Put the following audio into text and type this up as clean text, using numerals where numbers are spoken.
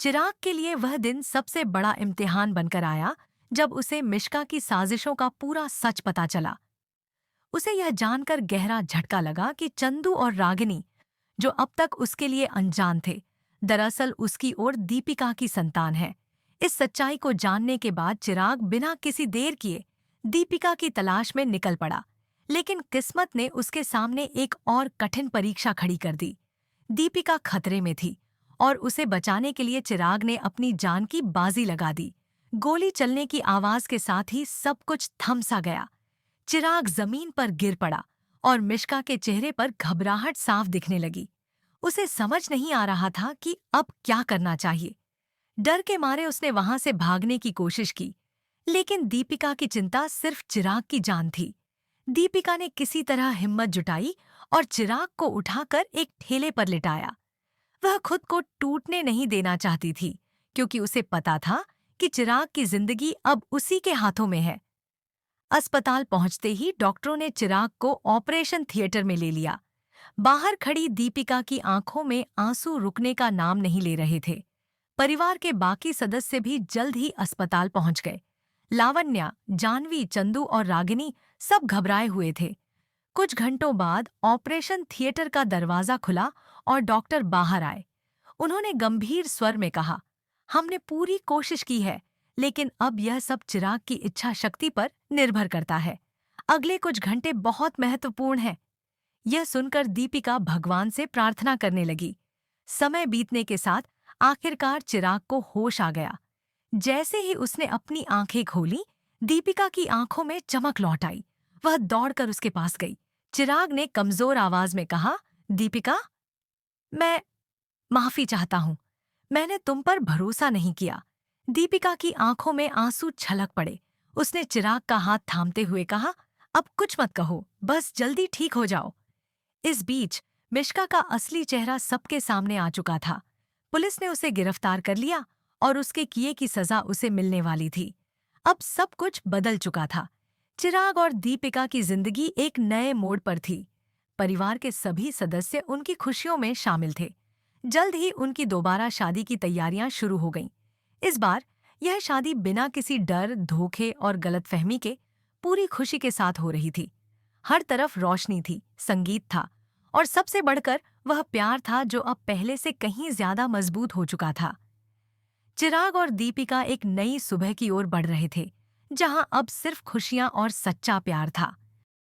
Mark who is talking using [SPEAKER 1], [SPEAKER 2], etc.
[SPEAKER 1] चिराग के लिए वह दिन सबसे बड़ा इम्तिहान बनकर आया जब उसे मिश्का की साजिशों का पूरा सच पता चला। उसे यह जानकर गहरा झटका लगा कि चंदू और रागिनी, जो अब तक उसके लिए अनजान थे, दरअसल उसकी ओर दीपिका की संतान है। इस सच्चाई को जानने के बाद चिराग बिना किसी देर किए दीपिका की तलाश में निकल पड़ा। लेकिन किस्मत ने उसके सामने एक और कठिन परीक्षा खड़ी कर दी। दीपिका खतरे में थी और उसे बचाने के लिए चिराग ने अपनी जान की बाजी लगा दी। गोली चलने की आवाज के साथ ही सब कुछ थम सा गया। चिराग जमीन पर गिर पड़ा और मिश्का के चेहरे पर घबराहट साफ दिखने लगी। उसे समझ नहीं आ रहा था कि अब क्या करना चाहिए। डर के मारे उसने वहां से भागने की कोशिश की, लेकिन दीपिका की चिंता सिर्फ चिराग की जान थी। दीपिका ने किसी तरह हिम्मत जुटाई और चिराग को उठाकर एक ठेले पर लिटाया। वह खुद को टूटने नहीं देना चाहती थी, क्योंकि उसे पता था कि चिराग की जिंदगी अब उसी के हाथों में है। अस्पताल पहुंचते ही डॉक्टरों ने चिराग को ऑपरेशन थिएटर में ले लिया। बाहर खड़ी दीपिका की आंखों में आंसू रुकने का नाम नहीं ले रहे थे। परिवार के बाकी सदस्य भी जल्द ही अस्पताल पहुंच गए। लावण्या, जानवी, चंदू और रागिनी सब घबराए हुए थे। कुछ घंटों बाद ऑपरेशन थिएटर का दरवाजा खुला और डॉक्टर बाहर आए। उन्होंने गंभीर स्वर में कहा, हमने पूरी कोशिश की है, लेकिन अब यह सब चिराग की इच्छा शक्ति पर निर्भर करता है। अगले कुछ घंटे बहुत महत्वपूर्ण हैं। यह सुनकर दीपिका भगवान से प्रार्थना करने लगी। समय बीतने के साथ आखिरकार चिराग को होश आ गया। जैसे ही उसने अपनी आंखें खोली, दीपिका की आंखों में चमक लौट आई। वह दौड़कर उसके पास गई। चिराग ने कमजोर आवाज में कहा, दीपिका, मैं माफी चाहता हूँ। मैंने तुम पर भरोसा नहीं किया। दीपिका की आंखों में आंसू छलक पड़े। उसने चिराग का हाथ थामते हुए कहा, अब कुछ मत कहो, बस जल्दी ठीक हो जाओ। इस बीच मिश्का का असली चेहरा सबके सामने आ चुका था। पुलिस ने उसे गिरफ्तार कर लिया और उसके किए की सजा उसे मिलने वाली थी। अब सब कुछ बदल चुका था। चिराग और दीपिका की जिंदगी एक नए मोड़ पर थी। परिवार के सभी सदस्य उनकी खुशियों में शामिल थे। जल्द ही उनकी दोबारा शादी की तैयारियां शुरू हो गईं। इस बार यह शादी बिना किसी डर, धोखे और गलतफहमी के पूरी खुशी के साथ हो रही थी। हर तरफ रोशनी थी, संगीत था और सबसे बढ़कर वह प्यार था जो अब पहले से कहीं ज्यादा मजबूत हो चुका था। चिराग और दीपिका एक नई सुबह की ओर बढ़ रहे थे, जहां अब सिर्फ खुशियां और सच्चा प्यार था।